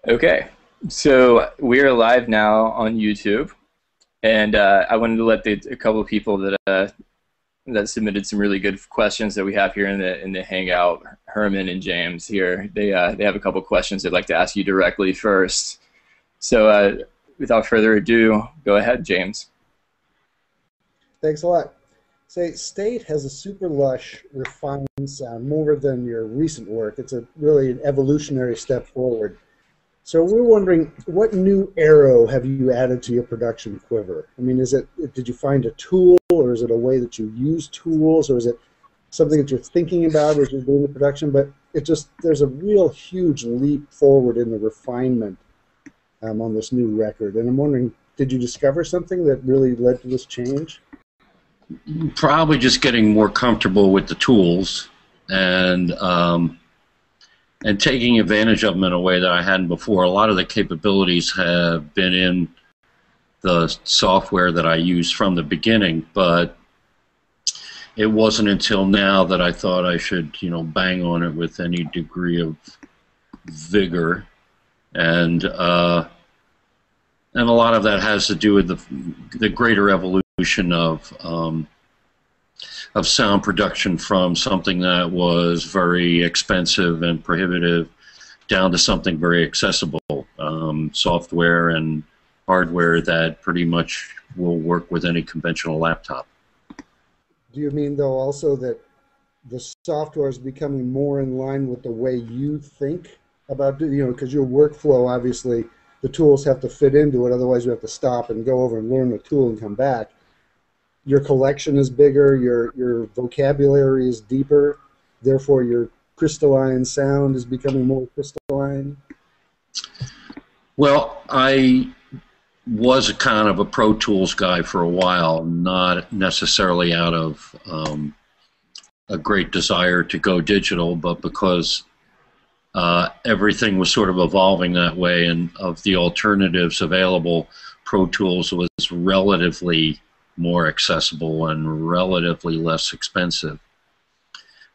Okay, so we're live now on YouTube, and I wanted to let a couple of people that submitted some really good questions that we have here in the Hangout. Herman and James here, they have a couple of questions they'd like to ask you directly first. So without further ado, go ahead, James. Thanks a lot. Say, State has a super lush, refined sound more than your recent work. It's really an evolutionary step forward. So we're wondering, what new arrow have you added to your production quiver? I mean, did you find a tool, or is it a way that you use tools, or is it something that you're thinking about as you're doing the production? But there's a real huge leap forward in the refinement on this new record. And I'm wondering, did you discover something that really led to this change? Probably just getting more comfortable with the tools and taking advantage of them in a way that I hadn't before. A lot of the capabilities have been in the software that I used from the beginning, but it wasn't until now that I thought I should, bang on it with any degree of vigor, and a lot of that has to do with the greater evolution of sound production from something that was very expensive and prohibitive down to something very accessible, software and hardware that pretty much will work with any conventional laptop. Do you mean, though, also that the software is becoming more in line with the way you think about it? Because your workflow, obviously, the tools have to fit into it, otherwise you have to stop and go over and learn the tool and come back. Your collection is bigger, your vocabulary is deeper, therefore your crystalline sound is becoming more crystalline? Well, I was a kind of a Pro Tools guy for a while, not necessarily out of a great desire to go digital, but because everything was sort of evolving that way, and of the alternatives available, Pro Tools was relatively more accessible and relatively less expensive.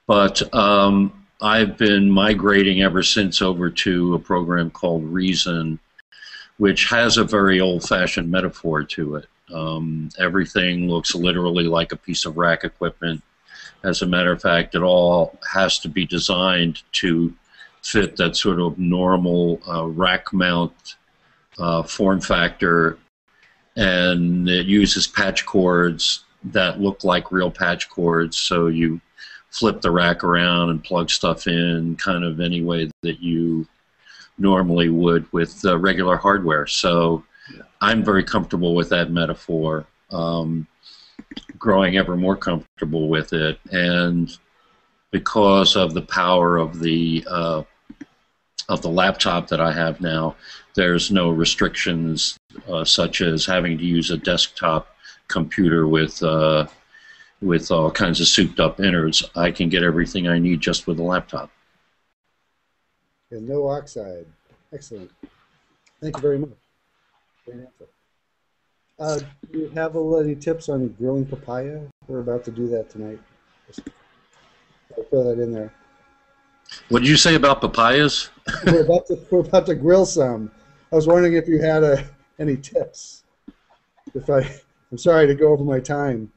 But I've been migrating ever since over to a program called Reason, which has a very old-fashioned metaphor to it. Everything looks literally like a piece of rack equipment. As a matter of fact, it all has to be designed to fit that sort of normal rack mount form factor, and it uses patch cords that look like real patch cords, so you flip the rack around and plug stuff in kind of any way that you normally would with regular hardware. So yeah, I'm very comfortable with that metaphor, growing ever more comfortable with it, and because of the power of the laptop that I have now, there's no restrictions such as having to use a desktop computer with all kinds of souped-up innards. I can get everything I need just with a laptop. And no oxide. Excellent. Thank you very much. Great answer. Do you have any tips on grilling papaya? We're about to do that tonight. I'll throw that in there. What did you say about papayas? We're about to grill some. I was wondering if you had any tips. I'm sorry to go over my time.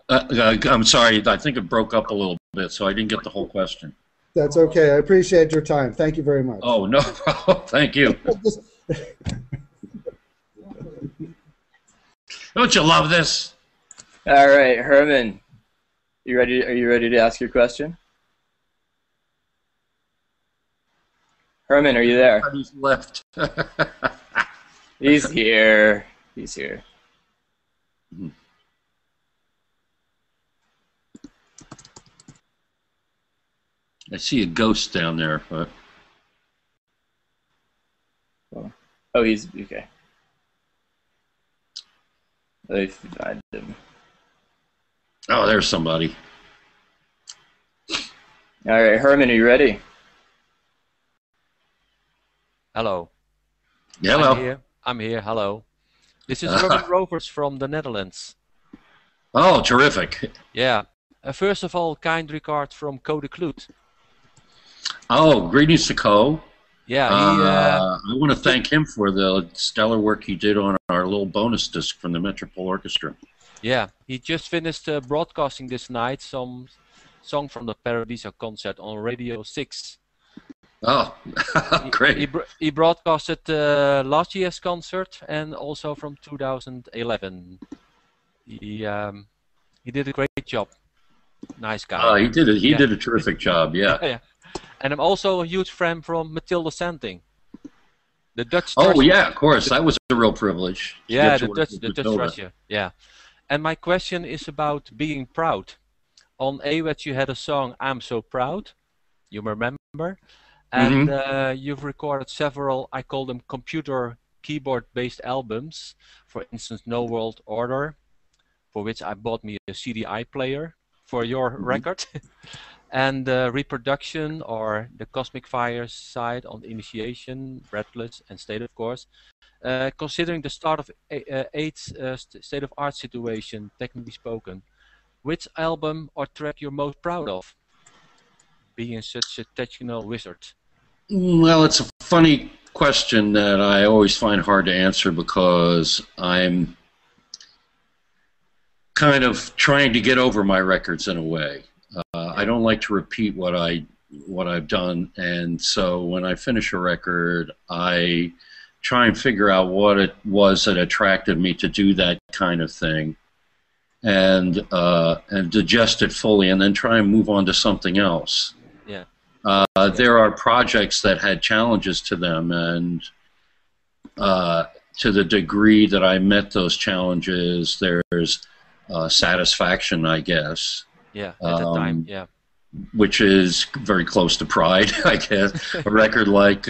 I'm sorry. I think it broke up a little bit, so I didn't get the whole question. That's okay. I appreciate your time. Thank you very much. Oh, no problem. Thank you. Don't you love this? All right, Herman, you ready? Are you ready to ask your question? Herman, are you there? He's left. He's here. He's here. I see a ghost down there. But... Oh, he's okay. They find him. Oh, there's somebody. All right, Herman, are you ready? Hello. Hello. I'm here. Hello. This is Robin Rovers from the Netherlands. Oh, terrific. Yeah. First of all, kind regards from Code Kloet. Oh, greetings to Co. Yeah, he I want to thank him for the stellar work he did on our little bonus disc from the Metropole Orchestra. yeah, he just finished broadcasting this night some song from the Paradiso concert on Radio 6. Oh, great. He broadcasted last year's concert and also from 2011. He did a great job. Nice guy. He did it. He Yeah. did a terrific job. Yeah. Yeah. And I'm also a huge fan from Mathilde Santing, the Dutch. Oh thrasher. yeah, of course. That was a real privilege. to Yeah, get to the work Dutch, with the Dutch Matilda. thrasher. Yeah. And my question is about being proud. On AWETS you had a song, "I'm So Proud." You remember? And you've recorded several, I call them computer keyboard-based albums. For instance, No World Order, for which I bought me a CDI player for your record. And Reproduction, or the Cosmic Fire side on Initiation, Breathless, and State, of course. Considering the start of AIDS state of art situation, technically spoken, which album or track you're most proud of, being such a technical wizard? Well, it's a funny question that I always find hard to answer because I'm kind of trying to get over my records in a way. I don't like to repeat what I've done, and so when I finish a record, I try and figure out what it was that attracted me to do that kind of thing, and digest it fully, and then try and move on to something else. Yeah. There are projects that had challenges to them, and to the degree that I met those challenges, there's satisfaction, I guess. Yeah, at the time, yeah. Which is very close to pride, I guess. A record like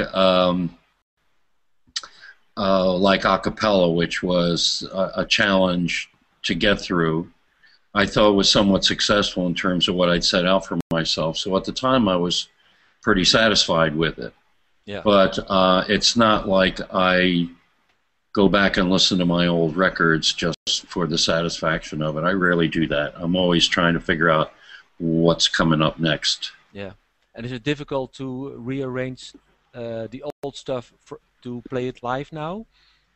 Acapella, which was a challenge to get through, I thought was somewhat successful in terms of what I'd set out for myself. So at the time, I was pretty satisfied with it. Yeah. But it's not like I go back and listen to my old records just for the satisfaction of it. I rarely do that. I'm always trying to figure out what's coming up next. Yeah. And is it difficult to rearrange the old stuff to play it live now?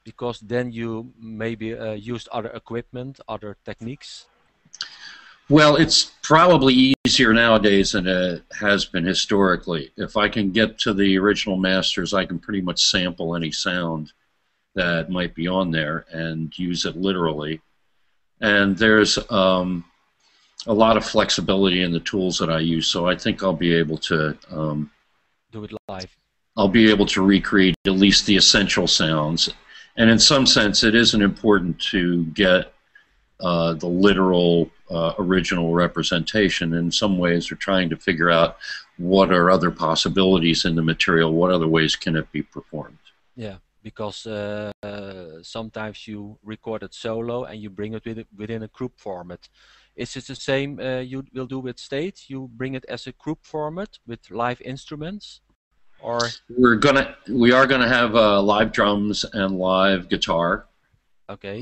Because then you maybe used other equipment, other techniques? Well, it's probably easier nowadays than it has been historically. If I can get to the original masters, I can pretty much sample any sound that might be on there and use it literally. And there's a lot of flexibility in the tools that I use, so I think I'll be able to do it live. I'll be able to recreate at least the essential sounds. And in some sense, it isn't important to get the literal original representation. In some ways, we're trying to figure out what are other possibilities in the material, what other ways can it be performed. Yeah, because sometimes you record it solo and you bring it within a group format. Is it the same you will do with State? You bring it as a group format with live instruments? Or we are gonna have live drums and live guitar. Okay.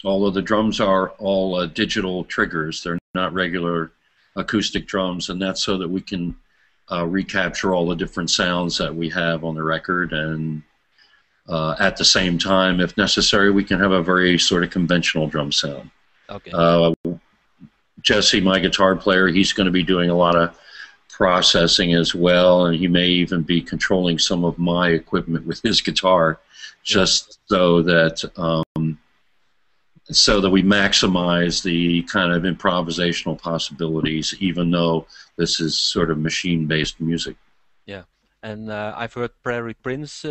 Although the drums are all digital triggers, they're not regular acoustic drums, and that's so that we can recapture all the different sounds that we have on the record, and at the same time, if necessary, we can have a very sort of conventional drum sound. Okay. Jesse, my guitar player, he's going to be doing a lot of processing as well, and he may even be controlling some of my equipment with his guitar, just so that we maximize the kind of improvisational possibilities, even though this is sort of machine-based music. Yeah, and I've heard Prairie Prince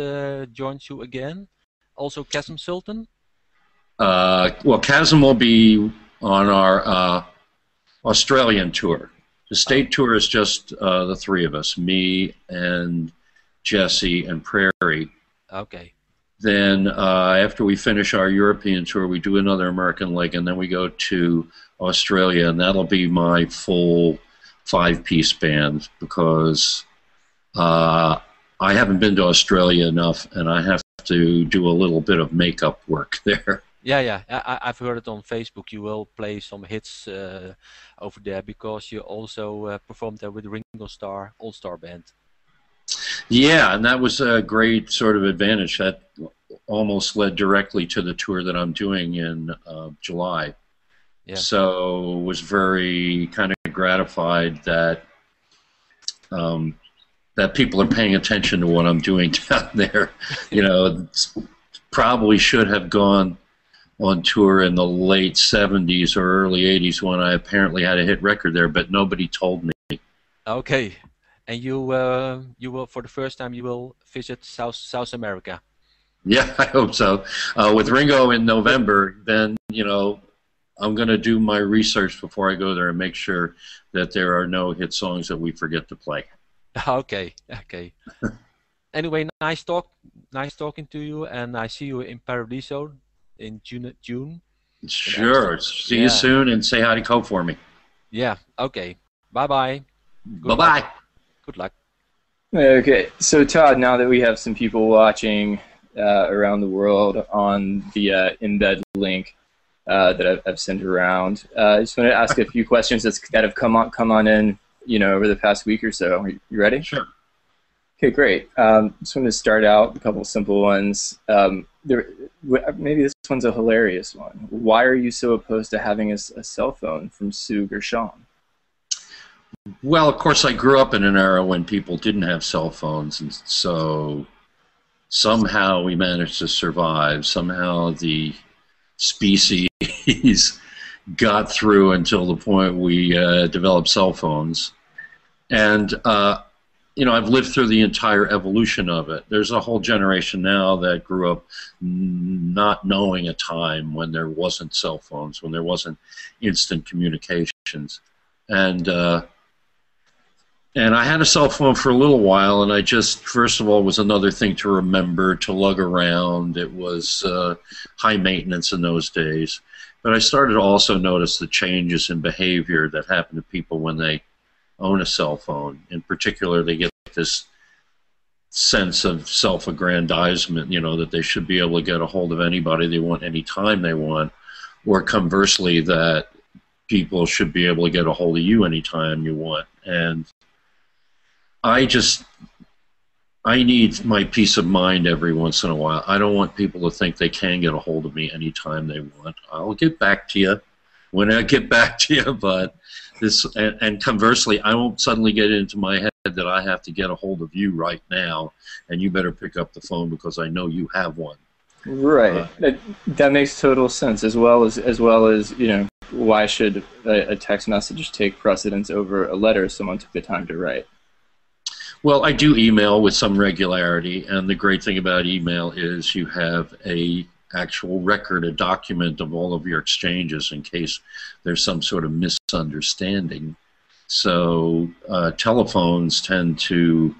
joins you again. Also Chasm Sultan? Well, Chasm will be on our Australian tour. The State tour is just the three of us, me and Jesse and Prairie. Okay. Then after we finish our European tour, we do another American leg, and then we go to Australia, and that'll be my full 5-piece band, because I haven't been to Australia enough, and I have to do a little bit of makeup work there. Yeah. I've heard it on Facebook. You will play some hits over there, because you also performed there with Ringo Starr All-Star Band. Yeah, and that was a great sort of advantage. That almost led directly to the tour that I'm doing in July. Yeah. So was very kind of gratified that that people are paying attention to what I'm doing down there. You know, probably should have gone on tour in the late 70s or early 80s when I apparently had a hit record there, but nobody told me. Okay. And you will, for the first time, you will visit South America. Yeah, I hope so. With Ringo in November, then, you know, I'm going to do my research before I go there and make sure that there are no hit songs that we forget to play. Okay. Okay. Anyway, nice talking to you, and I see you in Paradiso in June in Sure. Amsterdam. See you Yeah. soon, and say hi to Cope for me. Yeah. Okay. Bye bye. Good luck. Bye-bye. Good luck. Okay, so Todd, now that we have some people watching around the world on the embed link that I've sent around, I just want to ask a few questions that have come on in, you know, over the past week or so. Are you ready? Sure. Okay, great. Just want to start out a couple simple ones. Maybe this one's a hilarious one. Why are you so opposed to having a cell phone from Sue or Sean? Well, of course, I grew up in an era when people didn't have cell phones, and so somehow we managed to survive. Somehow the species got through until the point we developed cell phones. And, you know, I've lived through the entire evolution of it. There's a whole generation now that grew up not knowing a time when there wasn't cell phones, when there wasn't instant communications. And I had a cell phone for a little while, and I just, first of all, was another thing to remember, to lug around. It was high maintenance in those days. But I started to also notice the changes in behavior that happen to people when they own a cell phone. In particular, they get this sense of self-aggrandizement, you know, that they should be able to get a hold of anybody they want anytime they want, or conversely, that people should be able to get a hold of you anytime you want. And I need my peace of mind every once in a while. I don't want people to think they can get a hold of me anytime they want. I'll get back to you when I get back to you, but this, and conversely, I won't suddenly get into my head that I have to get a hold of you right now, and you better pick up the phone because I know you have one. Right. That makes total sense. As well as you know, why should a text message take precedence over a letter someone took the time to write? Well, I do email with some regularity, and the great thing about email is you have a actual record, a document of all of your exchanges in case there's some sort of misunderstanding. So telephones tend to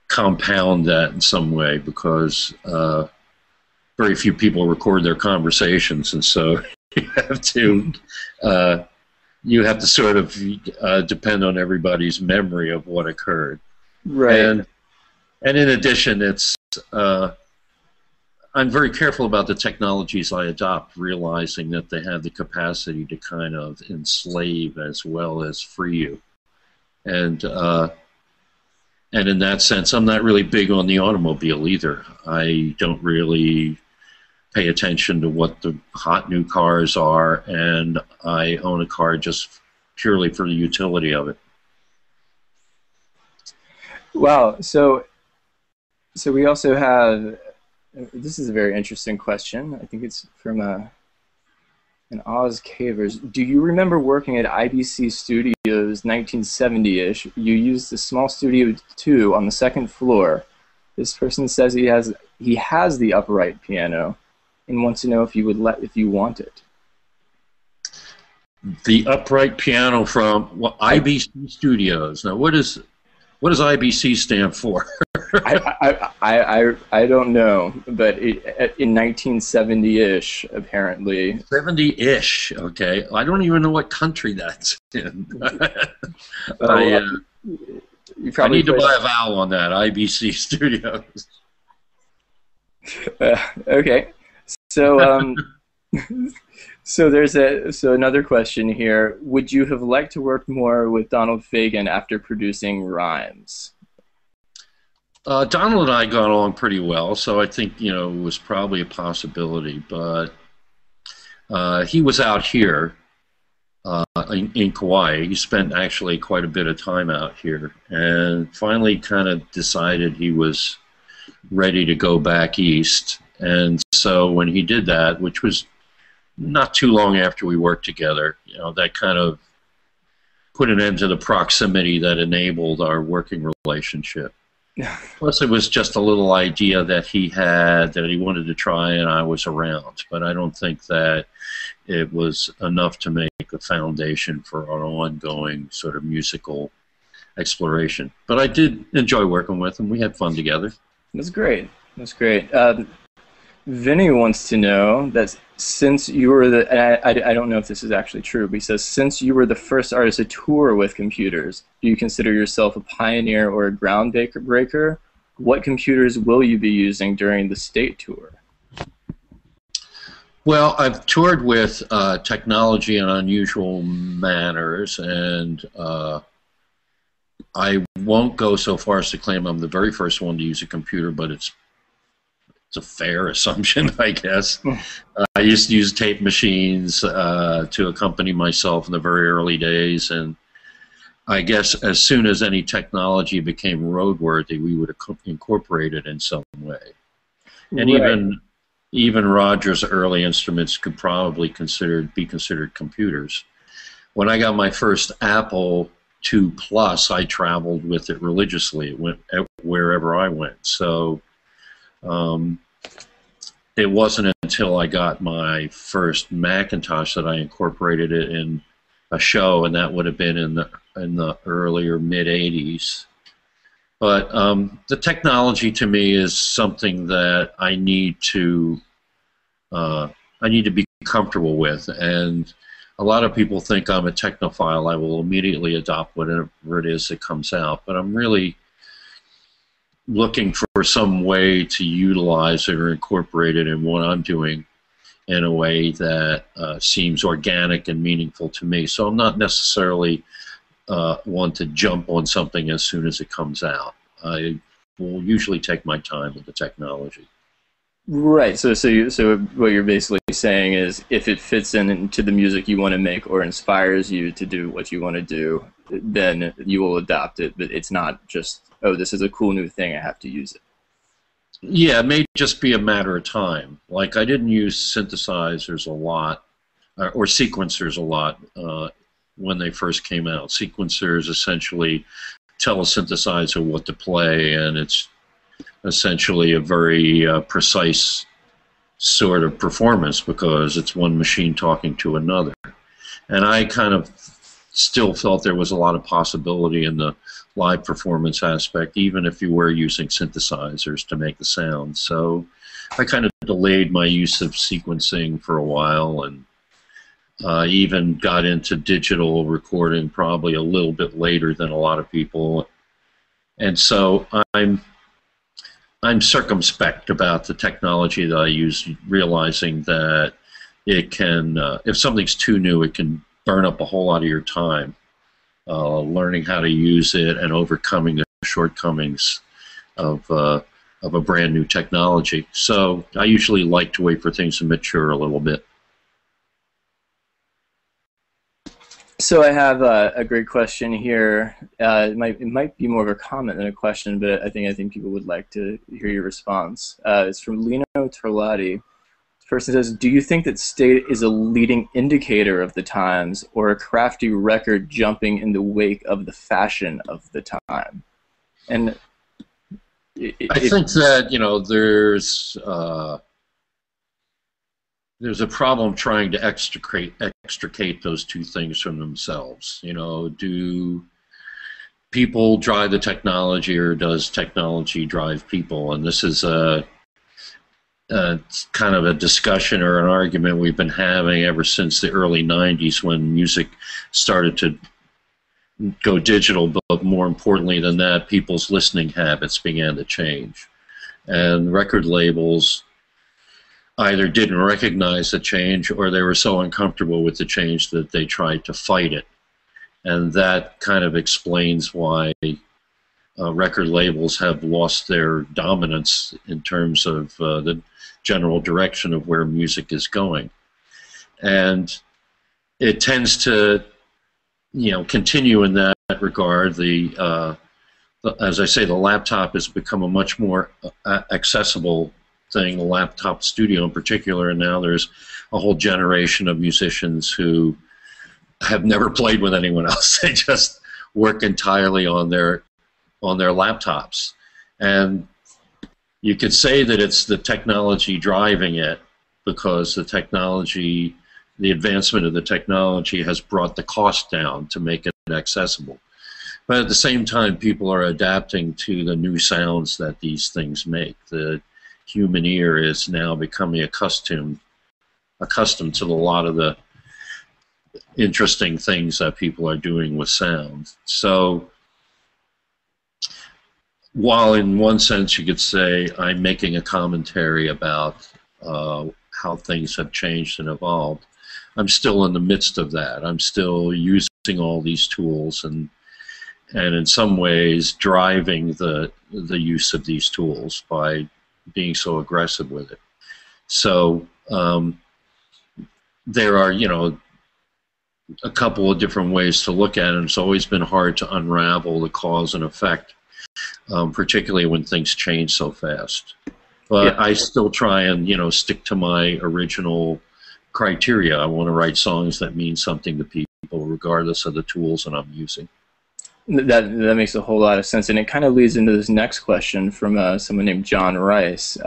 compound that in some way because very few people record their conversations, and so you have to sort of depend on everybody's memory of what occurred. Right. And in addition, it's I'm very careful about the technologies I adopt, realizing that they have the capacity to kind of enslave as well as free you. And in that sense, I'm not really big on the automobile either. I don't really pay attention to what the hot new cars are, and I own a car just purely for the utility of it. Wow. So we also have, this is a very interesting question. I think it's from an Oz Cavers. Do you remember working at IBC Studios 1970-ish? You used a small Studio 2 on the second floor. This person says he has the upright piano and wants to know if you want it. The upright piano from IBC Studios. Now, what does IBC stand for? I don't know, but in 1970-ish, apparently. 70-ish, okay. I don't even know what country that's in. I need to buy a vowel on that, IBC Studios. Okay, so so another question here. Would you have liked to work more with Donald Fagen after producing Rhymes? Donald and I got along pretty well, so I think it was probably a possibility. But he was out here in Kauai. He spent actually quite a bit of time out here, and finally kind of decided he was ready to go back east. And so when he did that, which was not too long after we worked together, that kind of put an end to the proximity that enabled our working relationship. Plus, it was just a little idea that he had that he wanted to try, and I was around. But I don't think that it was enough to make a foundation for our ongoing sort of musical exploration. But I did enjoy working with him. We had fun together. That's great. That's great. Vinny wants to know that since you were the, and I don't know if this is actually true, but he says, since you were the first artist to tour with computers, do you consider yourself a pioneer or a groundbreaker? What computers will you be using during the state tour? Well, I've toured with technology in unusual manners, and I won't go so far as to claim I'm the very first one to use a computer, but it's a fair assumption, I guess. I used to use tape machines to accompany myself in the very early days, and I guess as soon as any technology became roadworthy, we would incorporate it in some way. And Right. even Roger's early instruments could probably be considered computers. When I got my first Apple II Plus, I traveled with it religiously. It went wherever I went. So it wasn't until I got my first Macintosh that I incorporated it in a show, and that would have been in the earlier mid '80s. But the technology to me is something that I need to be comfortable with, and a lot of people think I'm a technophile. I will immediately adopt whatever it is that comes out, but I'm really looking for some way to utilize it or incorporate it in what I'm doing in a way that seems organic and meaningful to me. So I'm not necessarily one to jump on something as soon as it comes out. I will usually take my time with the technology. Right. So what you're basically saying is, if it fits into the music you want to make or inspires you to do what you want to do, then you will adopt it. But it's not just, oh, this is a cool new thing, I have to use it. Yeah, it may just be a matter of time. Like, I didn't use synthesizers a lot, or sequencers a lot when they first came out. Sequencers essentially tell a synthesizer what to play, and it's essentially a very precise sort of performance because it's one machine talking to another. And I kind of still felt there was a lot of possibility in the live performance aspect, even if you were using synthesizers to make the sound. So I kind of delayed my use of sequencing for a while, and even got into digital recording probably a little bit later than a lot of people. And so I'm circumspect about the technology that I use, realizing that it can, if something's too new, it can burn up a whole lot of your time learning how to use it and overcoming the shortcomings of a brand new technology. So I usually like to wait for things to mature a little bit. So I have a great question here. It might be more of a comment than a question, but I think people would like to hear your response. It's from Lino Terlati. This person says, do you think that state is a leading indicator of the times, or a crafty record jumping in the wake of the fashion of the time? And I think that there's a problem trying to extricate those two things from themselves. Do people drive the technology, or does technology drive people? And this is a kind of a discussion or an argument we've been having ever since the early '90s, when music started to go digital, but more importantly than that, people's listening habits began to change. And record labels either didn't recognize the change, or they were so uncomfortable with the change that they tried to fight it. And that kind of explains why record labels have lost their dominance in terms of the general direction of where music is going. And it tends to, continue in that regard. As I say, the laptop has become a much more accessible thing, the laptop studio in particular, and now there's a whole generation of musicians who have never played with anyone else. They just work entirely on their laptops. And you could say that it's the technology driving it, because the advancement of the technology has brought the cost down to make it accessible. But at the same time, people are adapting to the new sounds that these things make. The human ear is now becoming accustomed to a lot of the interesting things that people are doing with sound. So while in one sense you could say I'm making a commentary about how things have changed and evolved, I'm still in the midst of that. I'm still using all these tools and in some ways driving the use of these tools by being so aggressive with it. So there are, a couple of different ways to look at it, and it's always been hard to unravel the cause and effect, particularly when things change so fast. But I still try and, stick to my original criteria. I want to write songs that mean something to people, regardless of the tools that I'm using. That makes a whole lot of sense, and it kind of leads into this next question from someone named John Rice.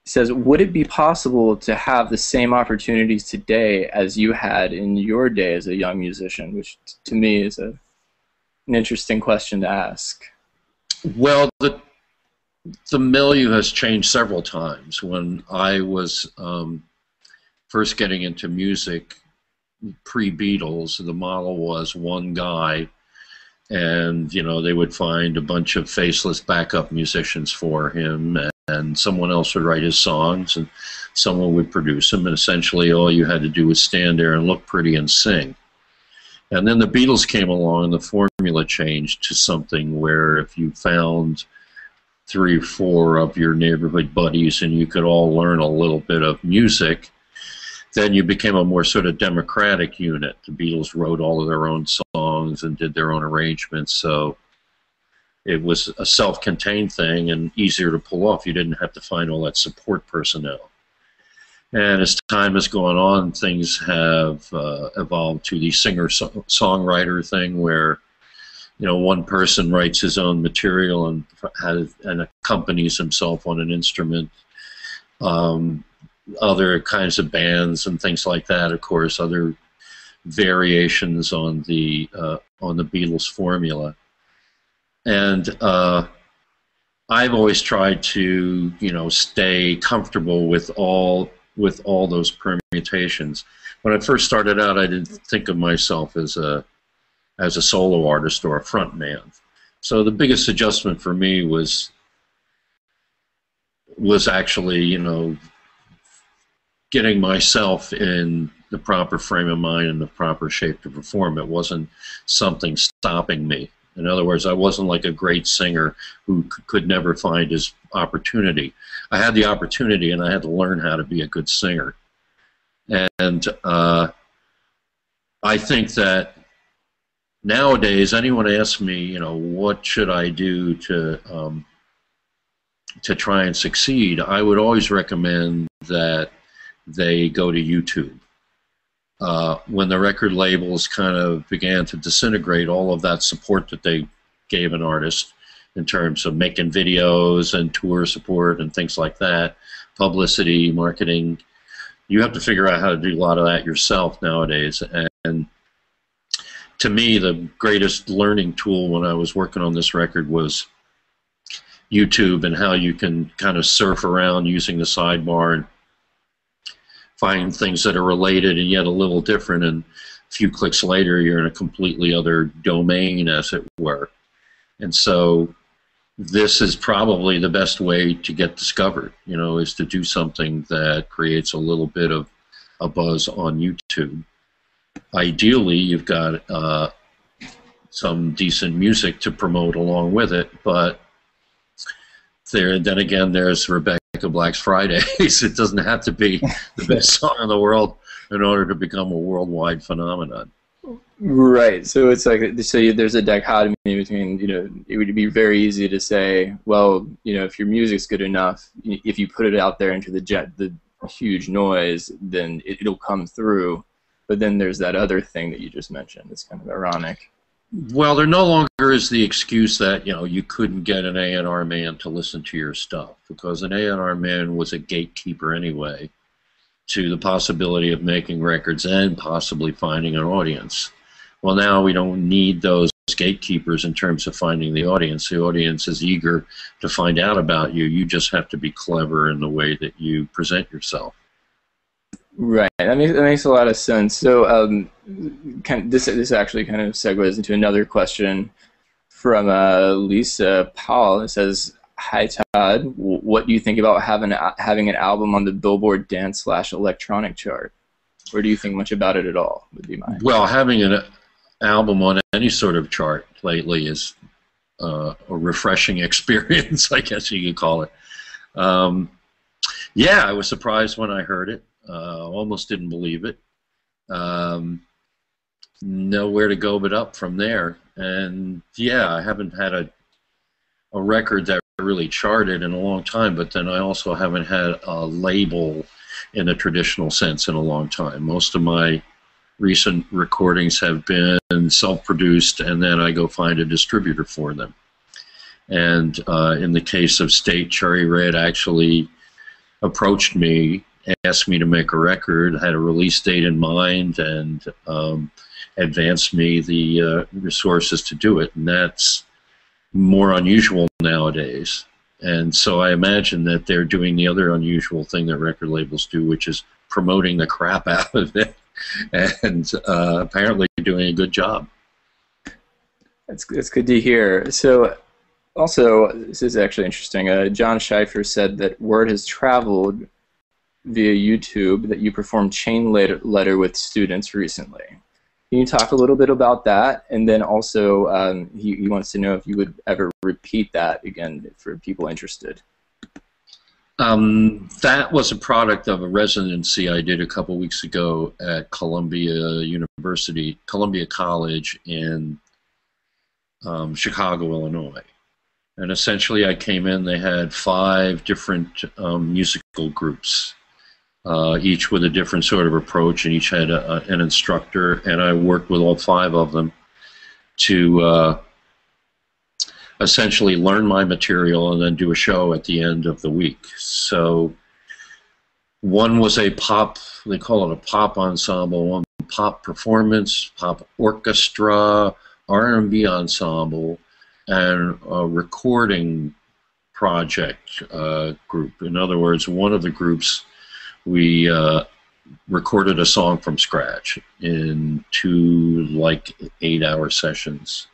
He says, would it be possible to have the same opportunities today as you had in your day as a young musician? Which to me is an interesting question to ask. Well, the milieu has changed several times. When I was first getting into music, pre-Beatles, the model was one guy, and they would find a bunch of faceless backup musicians for him, and someone else would write his songs, and someone would produce them, and essentially all you had to do was stand there and look pretty and sing. And then the Beatles came along, and the formula changed to something where if you found 3 or 4 of your neighborhood buddies and you could all learn a little bit of music, then you became a more sort of democratic unit. The Beatles wrote all of their own songs and did their own arrangements, so it was a self-contained thing and easier to pull off. You didn't have to find all that support personnel. And as time has gone on, things have evolved to the singer-songwriter thing where, one person writes his own material and accompanies himself on an instrument. Other kinds of bands and things like that, of course, other variations on the Beatles formula. And I've always tried to, stay comfortable with all those permutations. When I first started out, I didn't think of myself as a solo artist or a front man. So the biggest adjustment for me was actually, getting myself in the proper frame of mind and the proper shape to perform. It wasn't something stopping me. In other words, I wasn't like a great singer who could never find his opportunity. I had the opportunity, and I had to learn how to be a good singer. And I think that nowadays, anyone asks me, what should I do to try and succeed, I would always recommend that they go to YouTube. When the record labels kind of began to disintegrate all of that support that they gave an artist in terms of making videos and tour support and things like that, publicity, marketing, you have to figure out how to do a lot of that yourself nowadays. And to me, the greatest learning tool when I was working on this record was YouTube, and how you can kind of surf around using the sidebar and find things that are related and yet a little different, and a few clicks later you're in a completely other domain, as it were. And so this is probably the best way to get discovered, is to do something that creates a little bit of a buzz on YouTube. Ideally, you've got some decent music to promote along with it. But then again, there's Rebecca Black's Fridays. It doesn't have to be the best song in the world in order to become a worldwide phenomenon. Right. So it's like, there's a dichotomy between, it would be very easy to say, well, if your music's good enough, if you put it out there into the huge noise, then it'll come through. But then there's that other thing that you just mentioned. It's kind of ironic. Well, there no longer is the excuse that, you couldn't get an A&R man to listen to your stuff, because an A&R man was a gatekeeper anyway to the possibility of making records and possibly finding an audience. Well, now we don't need those gatekeepers in terms of finding the audience. The audience is eager to find out about you. You just have to be clever in the way that you present yourself. Right, that makes a lot of sense. So, this actually kind of segues into another question from Lisa Paul. It says, "Hi Todd, what do you think about having an album on the Billboard Dance/Electronic chart? Or do you think much about it at all?" Would be mine. Well, having an album on any sort of chart lately is a refreshing experience, I guess you could call it. Yeah, I was surprised when I heard it. Almost didn't believe it. Nowhere to go but up from there. And yeah, I haven't had a record that really charted in a long time, but then I also haven't had a label in a traditional sense in a long time. Most of my recent recordings have been self-produced, and then I go find a distributor for them. And in the case of State, Cherry Red actually approached me, asked me to make a record, had a release date in mind, and advanced me the resources to do it. And that's more unusual nowadays. And so I imagine that they're doing the other unusual thing that record labels do, which is promoting the crap out of it, and apparently doing a good job. That's good to hear. So, also, this is actually interesting. John Schleifer said that word has traveled via YouTube that you performed Chain Letter with students recently. Can you talk a little bit about that? And then also, he wants to know if you would ever repeat that again for people interested. That was a product of a residency I did a couple weeks ago at Columbia College in Chicago, Illinois. And essentially I came in, they had 5 different musical groups, each with a different sort of approach, and each had an instructor, and I worked with all 5 of them to essentially learn my material and then do a show at the end of the week. So one was a pop, they call it a pop ensemble, one pop performance, pop orchestra, R&B ensemble, and a recording project group. In other words, one of the groups, we recorded a song from scratch in 2 8-hour sessions.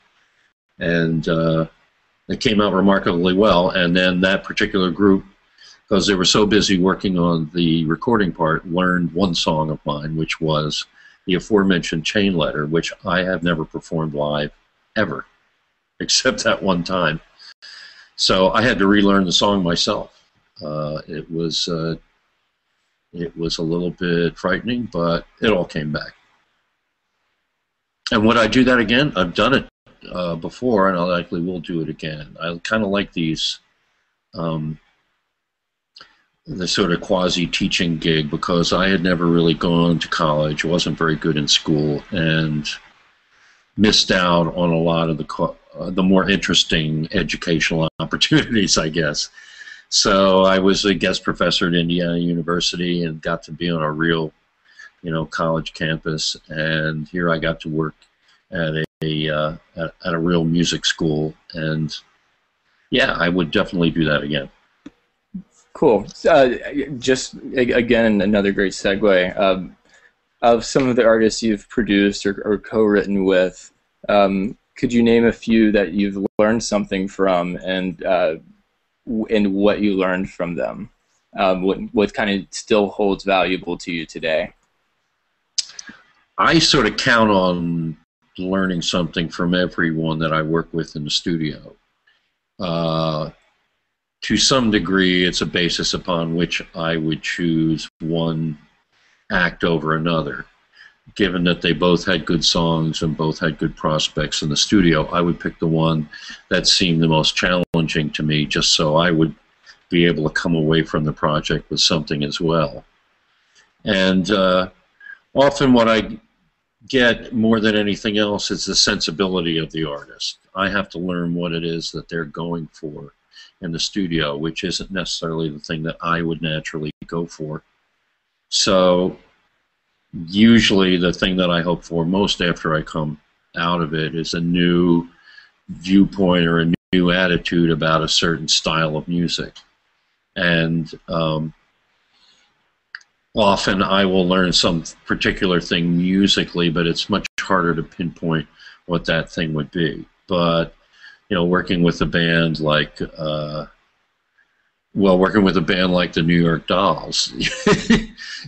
And it came out remarkably well. And then that particular group, because they were so busy working on the recording part, learned one song of mine, which was the aforementioned Chain Letter, which I have never performed live ever, except that one time. So I had to relearn the song myself. It was a little bit frightening, but it all came back. And would I do that again? I've done it before, and I likely will do it again. I kind of like these, the sort of quasi-teaching gig, because I had never really gone to college, wasn't very good in school, and missed out on a lot of the more interesting educational opportunities, I guess. So I was a guest professor at Indiana University and got to be on a real, college campus. And here I got to work at a real music school. And yeah, I would definitely do that again. Cool. Just again, another great segue. Of some of the artists you've produced or co-written with, could you name a few that you've learned something from, and what you learned from them? What kind of still holds valuable to you today? I sort of count on learning something from everyone that I work with in the studio. To some degree, it's a basis upon which I would choose one act over another. Given that they both had good songs and both had good prospects in the studio, I would pick the one that seemed the most challenging to me, just so I would be able to come away from the project with something as well. And often what I get more than anything else is the sensibility of the artist. I have to learn what it is that they're going for in the studio, which isn't necessarily the thing that I would naturally go for. So usually the thing that I hope for most after I come out of it is a new viewpoint or a new attitude about a certain style of music. And often I will learn some particular thing musically, but it's much harder to pinpoint what that thing would be. But you know, working with a band like the New York Dolls,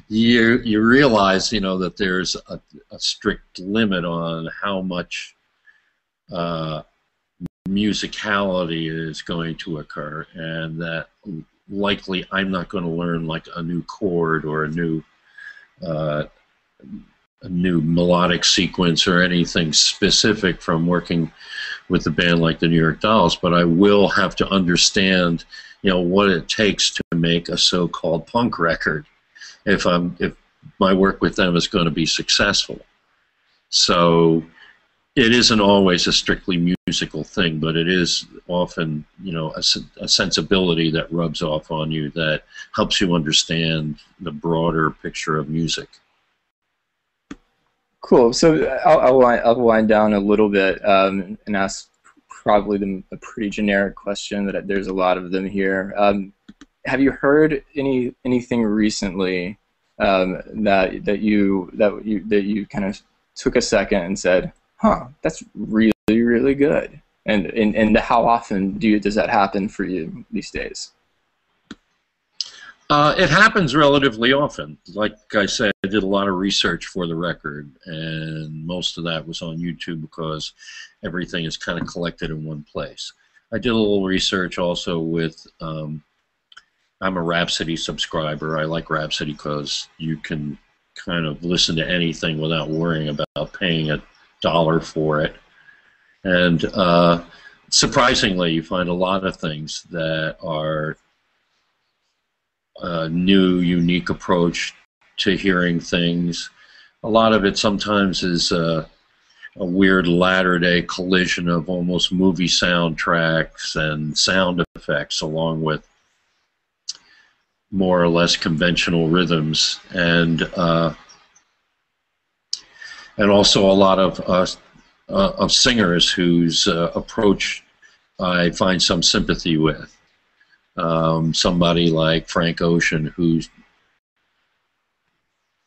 you realize, you know, that there's a strict limit on how much musicality is going to occur, and that likely I'm not going to learn like a new chord or a new melodic sequence or anything specific from working with a band like the New York Dolls, but I will have to understand, you know, what it takes to make a so-called punk record if my work with them is going to be successful. So it isn't always a strictly musical thing, but it is often, you know, a sensibility that rubs off on you that helps you understand the broader picture of music. Cool. So I'll wind down a little bit and ask probably a pretty generic question. That there's a lot of them here. Have you heard anything recently that you kind of took a second and said, "Huh, that's really, really good"? And how often does that happen for you these days? It happens relatively often. Like I said, I did a lot of research for the record, and most of that was on YouTube because everything is kind of collected in one place. I did a little research also with, I'm a Rhapsody subscriber. I like Rhapsody because you can kind of listen to anything without worrying about paying $1 for it. And surprisingly, you find a lot of things that are a new, unique approach to hearing things. A lot of it sometimes is a weird latter-day collision of almost movie soundtracks and sound effects, along with more or less conventional rhythms, and also a lot of singers whose approach I find some sympathy with. Somebody like Frank Ocean, who's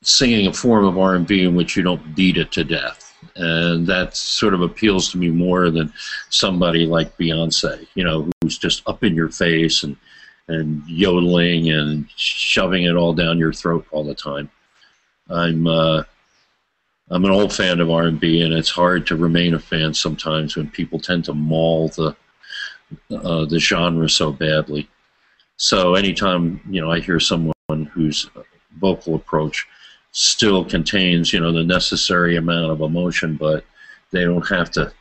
singing a form of R&B in which you don't beat it to death, and that sort of appeals to me more than somebody like Beyonce, you know, who's just up in your face and yodeling and shoving it all down your throat all the time. I'm an old fan of R&B, and it's hard to remain a fan sometimes when people tend to maul the genre so badly. So anytime, you know, I hear someone whose vocal approach still contains, you know, the necessary amount of emotion, but they don't have to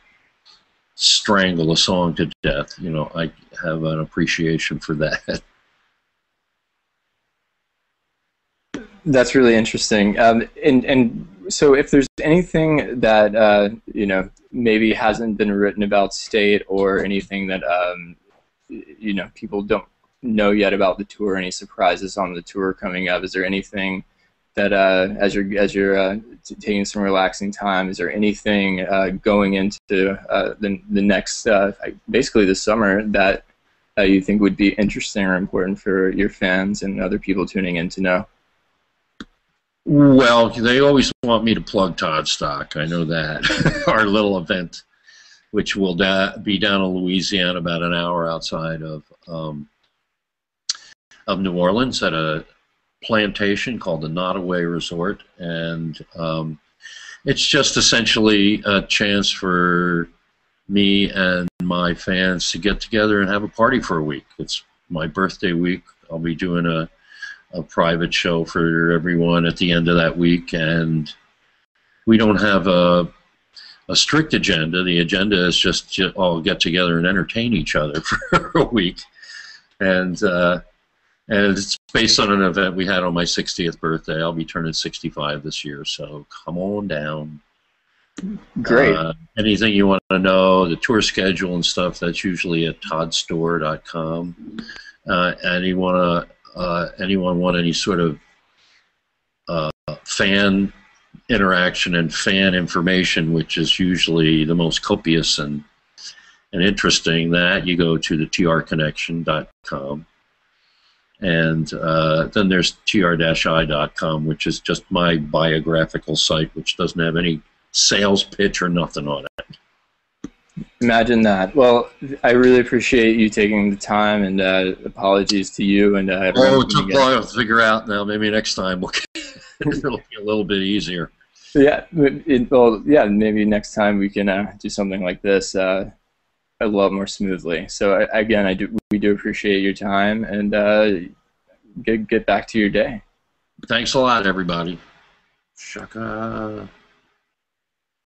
strangle a song to death, you know, I have an appreciation for that. That's really interesting. And so if there's anything that, you know, maybe hasn't been written about State, or anything that, you know, people don't know yet about the tour, any surprises on the tour coming up, is there anything that, as you're taking some relaxing time, is there anything going into the next, basically the summer, that you think would be interesting or important for your fans and other people tuning in to know? Well, they always want me to plug Todd Stock. I know that. Our little event, which will be down in Louisiana, about an hour outside of New Orleans, at a plantation called the Nottoway Resort. And It's just essentially a chance for me and my fans to get together and have a party for a week. It's my birthday week. I'll be doing a private show for everyone at the end of that week, and we don't have a strict agenda. The agenda is just to all get together and entertain each other for a week, and it's based on an event we had on my 60th birthday. I'll be turning 65 this year, so come on down. Great. Anything you want to know, the tour schedule and stuff, that's usually at toddstore.com. Anyone want any sort of fan interaction and fan information, which is usually the most copious and interesting, that you go to the trconnection.com. And then there's tr-i.com, which is just my biographical site, which doesn't have any sales pitch or nothing on it. Imagine that. Well, I really appreciate you taking the time, and apologies to you and everyone. Oh, it took a while to figure out. Now maybe next time it'll be a little bit easier. Yeah, maybe next time we can do something like this a lot more smoothly. So again, we do appreciate your time, and get back to your day. Thanks a lot, everybody. Shaka.